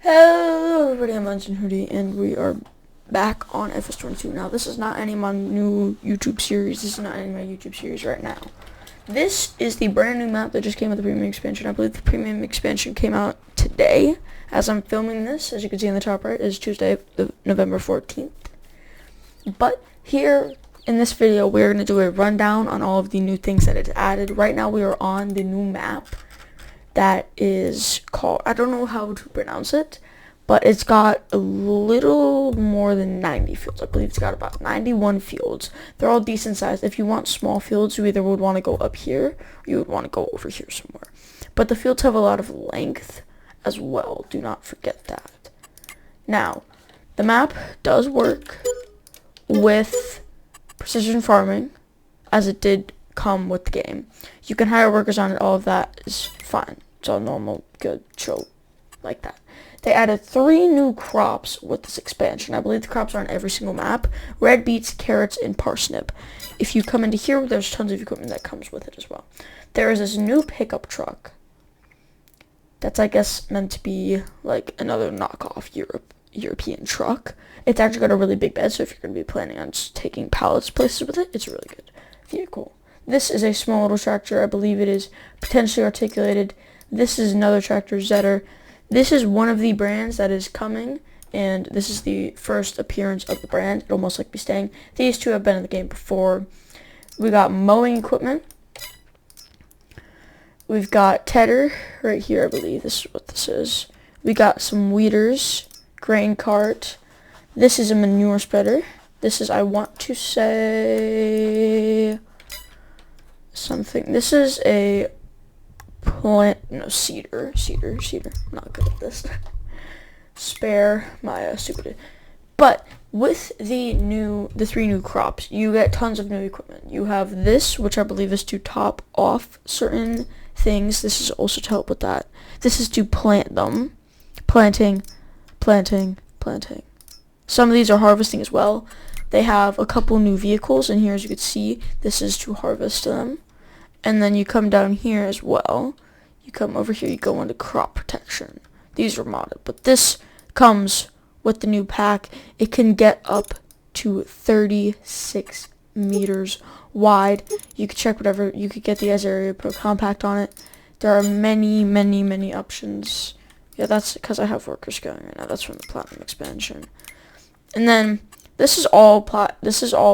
Hello everybody, I'm Lunch and Hoodie, and we are back on FS22. Now, this is not any of my new YouTube series. This is not any of my YouTube series right now. This is the brand new map that just came with the premium expansion. I believe the premium expansion came out today. As I'm filming this, as you can see in the top right, is Tuesday, November 14th. But here in this video, we're going to do a rundown on all of the new things that it's added. Right now, we are on the new map that is called, I don't know how to pronounce it, but it's got a little more than 90 fields. I believe it's got about 91 fields. They're all decent sized. If you want small fields, you either would want to go up here or you would want to go over here somewhere. But the fields have a lot of length as well. Do not forget that. Now, the map does work with precision farming, as it did come with the game. You can hire workers on it. All of that is fine. It's all normal, good, chill, like that. They added 3 new crops with this expansion. I believe the crops are on every single map. Red beets, carrots, and parsnip. If you come into here, there's tons of equipment that comes with it as well. There is this new pickup truck that's, I guess, meant to be like another knockoff European truck. It's actually got a really big bed, so if you're going to be planning on just taking pallets places with it, it's a really good vehicle. This is a small little tractor. I believe it is potentially articulated. This is another tractor, Zetter. This is one of the brands that is coming, and this is the first appearance of the brand. It'll most likely be staying. These two have been in the game before. We got mowing equipment. We've got Tedder right here, I believe. This is what this is. We got some weeders, grain cart. This is a manure spreader. This is, I want to say something. This is a cedar. I'm not good at this. Spare my stupid. But with the 3 new crops, you get tons of new equipment. You have this, which I believe is to top off certain things. This is also to help with that. This is to plant them. Planting. Some of these are harvesting as well. They have a couple new vehicles, and here, as you can see, this is to harvest them. And then you come down here as well. You come over here, you go into crop protection. These are modded, but this comes with the new pack. It can get up to 36 meters wide. You could check whatever. You could get the Azaria Pro Compact on it. There are many options. Yeah, that's because I have workers going right now. That's from the Platinum expansion. And then this is all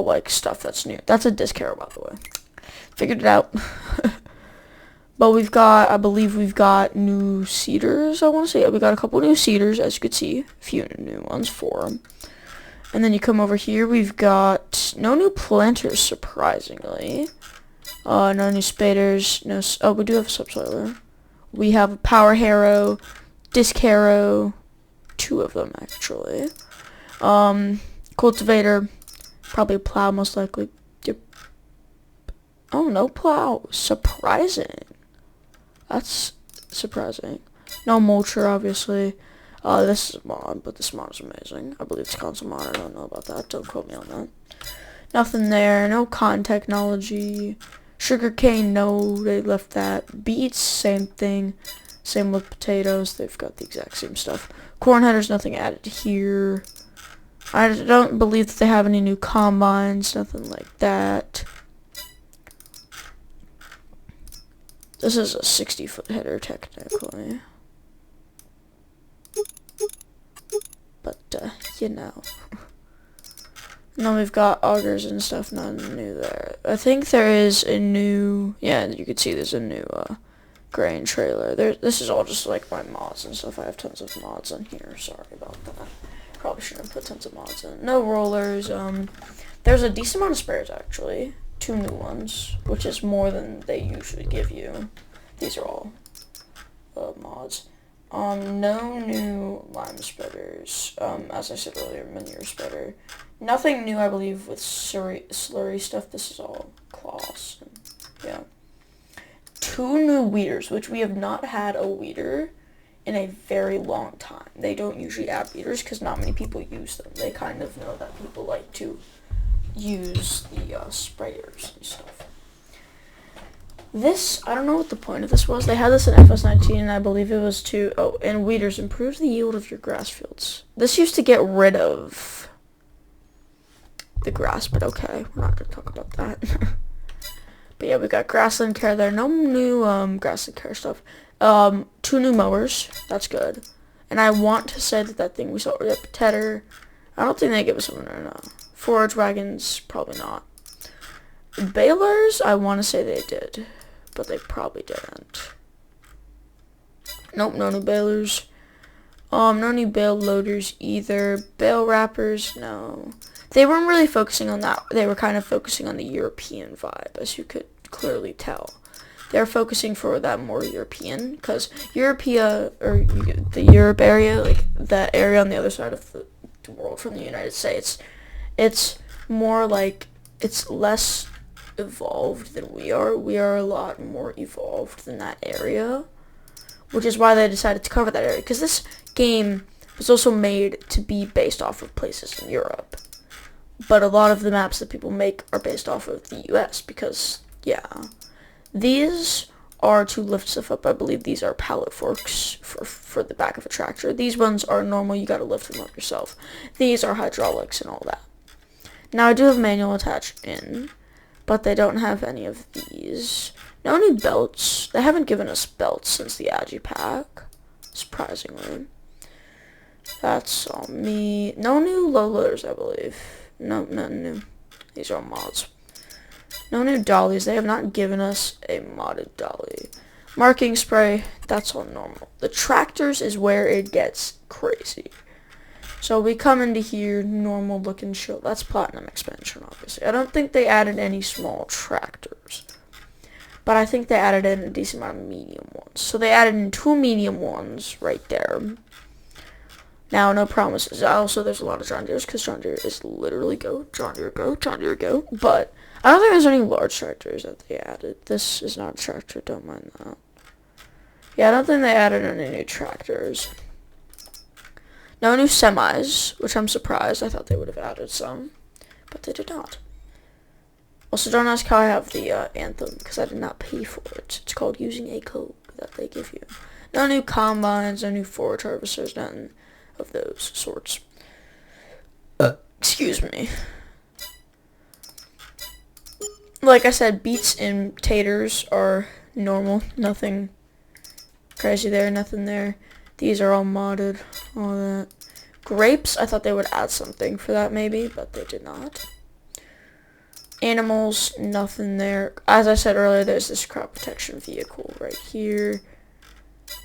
like stuff that's new. That's a disc arrow, by the way. Figured it out. But I believe we've got new cedars, I want to say. Yeah, we got a couple new cedars, as you can see. A few new ones for them. And then you come over here, we've got no new planters, surprisingly. No new spaders. We do have a subsoiler. We have a power harrow, disc harrow, 2 of them, actually. Cultivator, probably a plow, most likely. Yep. Oh, no plow. Surprising. That's surprising. No mulcher, obviously. This is a mod, but this mod is amazing. I believe it's console mod. I don't know about that. Don't quote me on that. Nothing there. No con technology. Sugarcane, no. They left that. Beets, same thing. Same with potatoes. They've got the exact same stuff. Corn headers, nothing added here. I don't believe that they have any new combines. Nothing like that. This is a 60-foot header, technically. But, you know. And then we've got augers and stuff, nothing new there. I think there is a new, yeah, you can see there's a new, grain trailer. This is all just, like, my mods and stuff. I have tons of mods on here. Sorry about that. Probably shouldn't have put tons of mods in. No rollers. There's a decent amount of spares, actually. 2 new ones, which is more than they usually give you. These are all mods. No new lime spreaders. As I said earlier, manure spreader. Nothing new, I believe, with slurry stuff. This is all cloths. Yeah. 2 new weeders, which we have not had a weeder in a very long time. They don't usually add weeders because not many people use them. They kind of know that people like to use the sprayers and stuff. This, I don't know what the point of this was. They had this in FS19, and I believe it was to, oh, and weeders, improves the yield of your grass fields. This used to get rid of the grass, but okay, we're not going to talk about that. But yeah, we got grassland care there. No new grassland care stuff. 2 new mowers. That's good. And I want to say that thing we saw, Rip Tedder, I don't think they give us one right now. Forage wagons, probably not. Balers, I want to say they did, but they probably didn't. Nope, no new balers. No new bale loaders either. Bale wrappers, no. They weren't really focusing on that. They were kind of focusing on the European vibe, as you could clearly tell. They're focusing for that more European, because Europea, or the Europe area, like that area on the other side of the world from the United States, it's more like, it's less evolved than we are. We are a lot more evolved than that area, which is why they decided to cover that area, because this game was also made to be based off of places in Europe. But a lot of the maps that people make are based off of the US because, yeah. These are to lift stuff up. I believe these are pallet forks for the back of a tractor. These ones are normal. You gotta lift them up yourself. These are hydraulics and all that. Now, I do have manual attached in, but they don't have any of these. No new belts. They haven't given us belts since the Agi pack, surprisingly. That's on me. No new low loaders, I believe. No, nothing new. These are mods. No new dollies. They have not given us a modded dolly. Marking spray, that's all normal. The tractors is where it gets crazy. So we come into here, normal looking show. That's platinum expansion, obviously. I don't think they added any small tractors, but I think they added in a decent amount of medium ones. So they added in 2 medium ones right there. Now, no promises. Also, there's a lot of John Deere's, because John Deere is literally go, John Deere go, John Deere go. But I don't think there's any large tractors that they added. This is not a tractor, don't mind that. Yeah, I don't think they added any new tractors. No new semis, which I'm surprised. I thought they would have added some, but they did not. Also, don't ask how I have the Anthem, because I did not pay for it. It's called using a code that they give you. No new combines, no new forage harvesters, nothing of those sorts. Excuse me. Like I said, beets and taters are normal. Nothing crazy there, nothing there. These are all modded, all that. Grapes, I thought they would add something for that maybe, but they did not. Animals, nothing there. As I said earlier, there's this crop protection vehicle right here.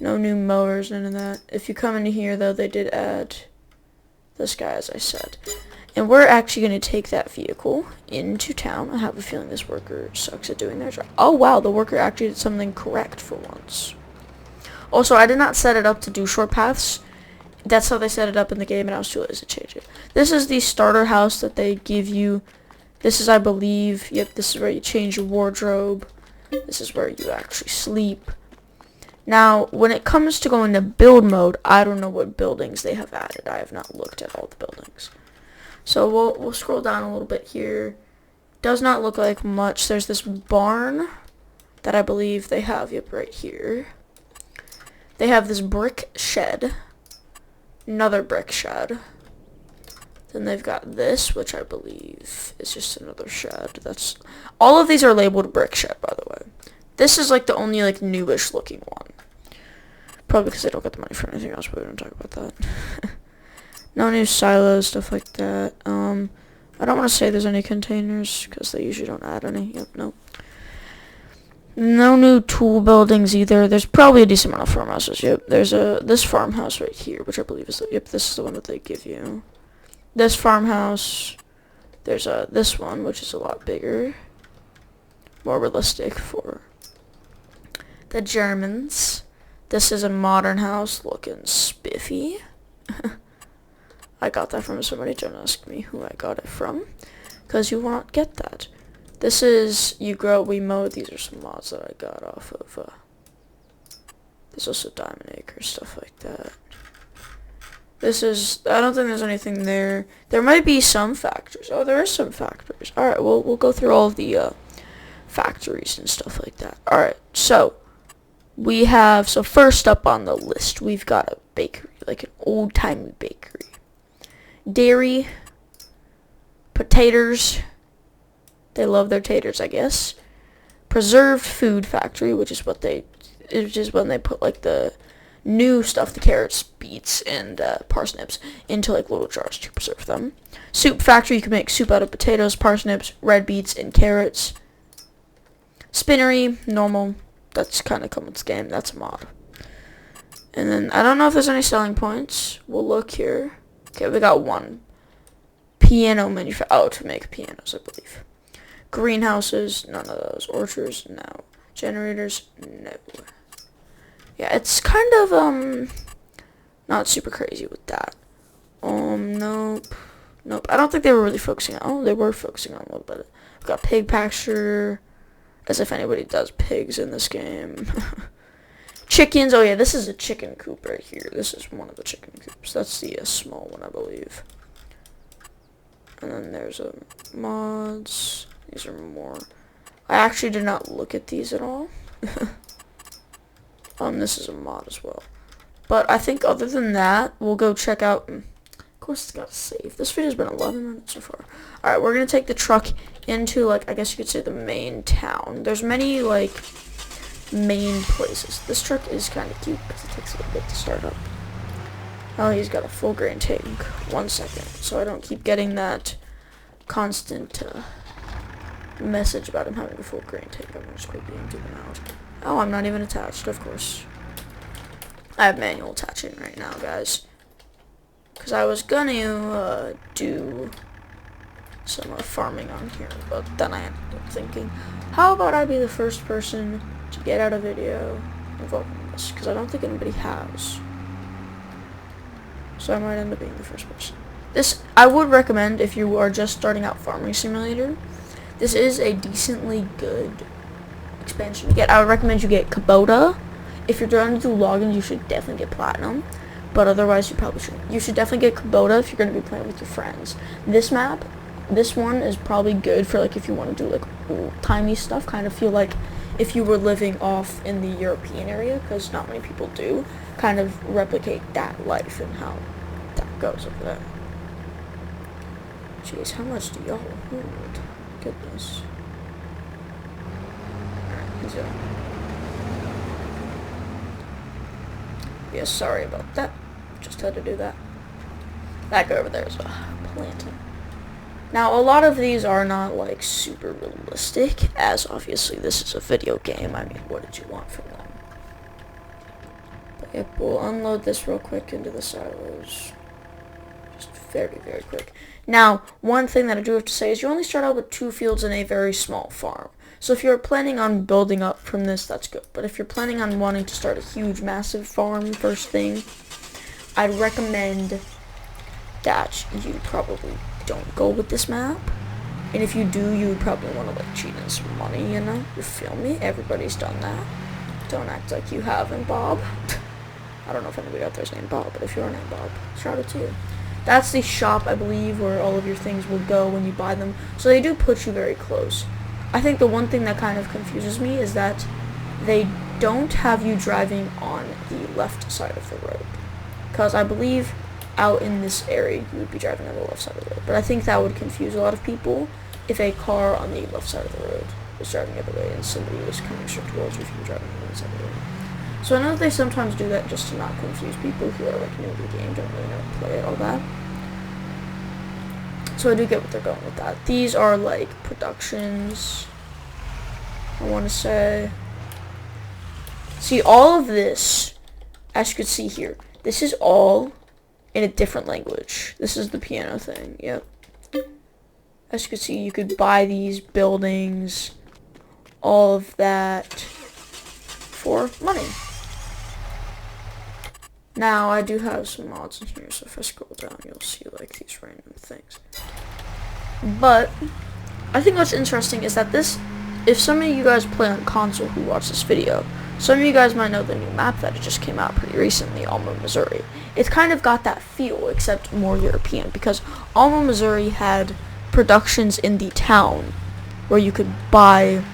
No new mowers, none of that. If you come into here, though, they did add this guy, as I said. And we're actually going to take that vehicle into town. I have a feeling this worker sucks at doing their job. Oh, wow, the worker actually did something correct for once. Also, I did not set it up to do short paths. That's how they set it up in the game, and I was too lazy to change it. This is the starter house that they give you. This is, I believe, yep, this is where you change your wardrobe. This is where you actually sleep. Now, when it comes to going to build mode, I don't know what buildings they have added. I have not looked at all the buildings. So we'll scroll down a little bit here. Does not look like much. There's this barn that I believe they have, yep, right here. They have this brick shed. Another brick shed. Then they've got this, which I believe is just another shed. That's all of these are labeled brick shed, by the way. This is like the only like newish looking one. Probably because they don't get the money for anything else, but we don't talk about that. No new silos, stuff like that. I don't want to say there's any containers because they usually don't add any. Yep, no. No new tool buildings either. There's probably a decent amount of farmhouses. Yep, there's this farmhouse right here, which I believe is yep, this is the one that they give you. This farmhouse. There's this one, which is a lot bigger, more realistic for the Germans. This is a modern house looking spiffy. I got that from somebody. Don't ask me who I got it from, because you will not get that. This is You Grow, We Mow. These are some mods that I got off of. There's also Diamond Acre, stuff like that. This is, I don't think there's anything there. There might be some factors. Oh, there are some factors. Alright, we'll go through all of the factories and stuff like that. Alright, so we have, so first up on the list, we've got a bakery, like an old-timey bakery. Dairy, potatoes, they love their taters, I guess. Preserved food factory, which is when they put like the new stuff, the carrots, beets, and parsnips into like little jars to preserve them. Soup factory, you can make soup out of potatoes, parsnips, red beets, and carrots. Spinnery, normal, that's kind of come with this game, that's a mod. And then, I don't know if there's any selling points. We'll look here. Okay, we got one. Piano manufacturer, to make pianos, I believe. Greenhouses, none of those. Orchards, no. Generators, no. Yeah, it's kind of, not super crazy with that. Nope. Nope. I don't think they were really focusing on, oh, they were focusing on a little bit. We've got pig pasture, as if anybody does pigs in this game. Chickens, oh yeah, this is a chicken coop right here. This is one of the chicken coops. That's the small one, I believe. And then there's mods. These are more. I actually did not look at these at all. This is a mod as well. But I think other than that, we'll go check out. Of course, it's got to save. This video's been 11 minutes so far. Alright, we're going to take the truck into, like, I guess you could say the main town. There's many, like, main places. This truck is kind of cute because it takes a little bit to start up. Oh, he's got a full grain tank. 1 second. So I don't keep getting that constant message about him having a full grain tank. I'm going to just quickly empty them out. Oh, I'm not even attached, of course. I have manual attaching right now, guys. Because I was going to do some farming on here, but then I ended up thinking, how about I be the first person to get out a video involving this? Because I don't think anybody has. So I might end up being the first person. This, I would recommend if you are just starting out Farming Simulator. This is a decently good expansion to get. I would recommend you get Kubota. If you're trying to do logins, you should definitely get Platinum. But otherwise, you probably shouldn't. You should definitely get Kubota if you're going to be playing with your friends. This map, this one is probably good for like if you want to do like old-timey stuff. Kind of feel like if you were living off in the European area, because not many people do. Kind of replicate that life and how that goes over there. Jeez, how much do y'all hold? Goodness. Alright, so. Yeah, sorry about that. Just had to do that. That guy over there is planting. Now, a lot of these are not, like, super realistic, as obviously this is a video game. I mean, what did you want from them? But, yep, we'll unload this real quick into the silos. Just very, very quick. Now, one thing that I do have to say is you only start out with 2 fields in a very small farm. So if you're planning on building up from this, that's good. But if you're planning on wanting to start a huge, massive farm first thing, I'd recommend that you probably don't go with this map. And if you do, you would probably want to like cheat in some money, you know? You feel me? Everybody's done that. Don't act like you haven't, Bob. I don't know if anybody out there's named Bob, but if you're named Bob, shout out to you. That's the shop, I believe, where all of your things will go when you buy them. So they do put you very close. I think the one thing that kind of confuses me is that they don't have you driving on the left side of the road. Because I believe out in this area you would be driving on the left side of the road. But I think that would confuse a lot of people if a car on the left side of the road was driving the other way and somebody was coming straight towards you if you were driving on the right side of the road. So I know that they sometimes do that just to not confuse people who are like new to the game, don't really know how to play it, all that. So I do get what they're going with that. These are like productions, I want to say. See, all of this, as you can see here, this is all in a different language. This is the piano thing, yep. As you can see, you could buy these buildings, all of that, for money. Now, I do have some mods in here, so if I scroll down, you'll see, like, these random things. But, I think what's interesting is that this, if some of you guys play on console who watch this video, some of you guys might know the new map that just came out pretty recently, Alma, Missouri. It's kind of got that feel, except more European, because Alma, Missouri had productions in the town where you could buy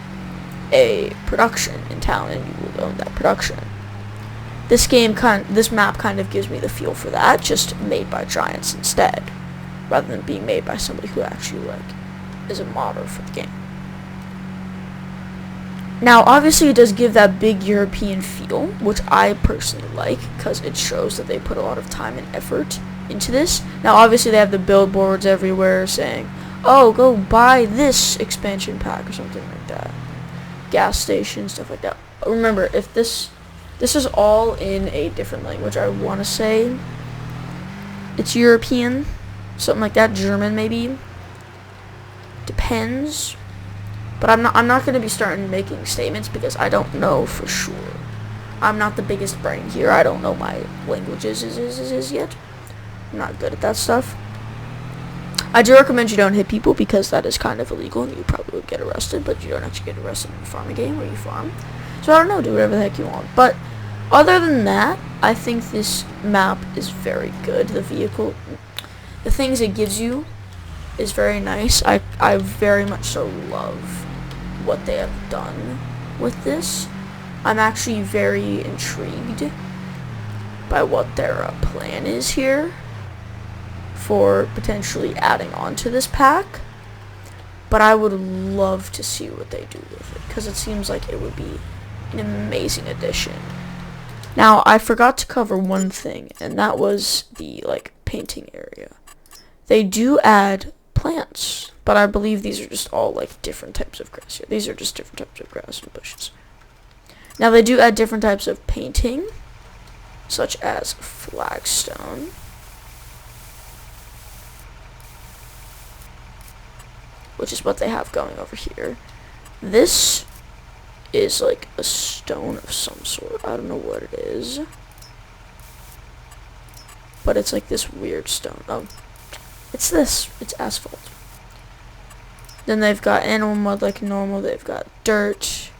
a production in town, and you will own that production. This map kind of gives me the feel for that, just made by Giants instead, rather than being made by somebody who actually like is a modder for the game. Now, obviously, it does give that big European feel, which I personally like, because it shows that they put a lot of time and effort into this. Now, obviously, they have the billboards everywhere saying, oh, go buy this expansion pack or something like that. Gas stations, stuff like that. Remember, if this is all in a different language, I want to say it's European, something like that, German maybe. Depends. But I'm not going to be starting making statements because I don't know for sure. I'm not the biggest brain here. I don't know my languages yet. I'm not good at that stuff. I do recommend you don't hit people because that is kind of illegal and you probably would get arrested, but you don't actually get arrested in a farming game where you farm. So I don't know, do whatever the heck you want. But other than that, I think this map is very good. The things it gives you is very nice. I very much so love what they have done with this. I'm actually very intrigued by what their plan is here for potentially adding on to this pack, but I would love to see what they do with it because it seems like it would be an amazing addition. Now, I forgot to cover one thing, and that was the painting area. They do add plants, but I believe these are just all different types of grass here. These are just different types of grass and bushes. Now, they do add different types of painting, such as flagstone, which is what they have going over here. This is like a stone of some sort. I don't know what it is, but it's like this weird stone. Oh, it's this. It's asphalt. Then they've got animal mud like normal. They've got dirt.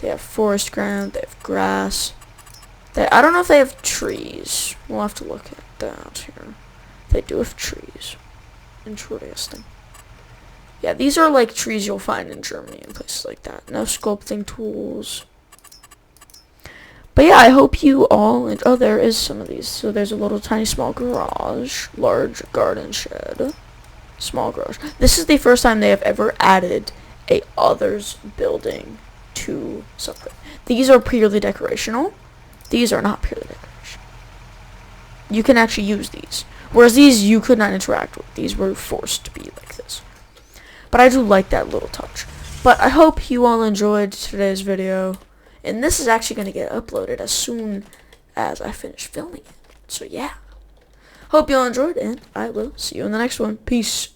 They have forest ground. They have grass. I don't know if they have trees. We'll have to look at that here. They do have trees. Interesting. Yeah, these are like trees you'll find in Germany and places like that. No sculpting tools. But yeah, I hope you all, and oh, there is some of these. So there's a little tiny small garage, large garden shed, small garage. This is the first time they have ever added a others building to something. These are purely decorational. These are not purely decoration. You can actually use these. Whereas these you could not interact with. These were forced to be like this. But I do like that little touch. But I hope you all enjoyed today's video. And this is actually going to get uploaded as soon as I finish filming it. So yeah. Hope you all enjoyed, and I will see you in the next one. Peace.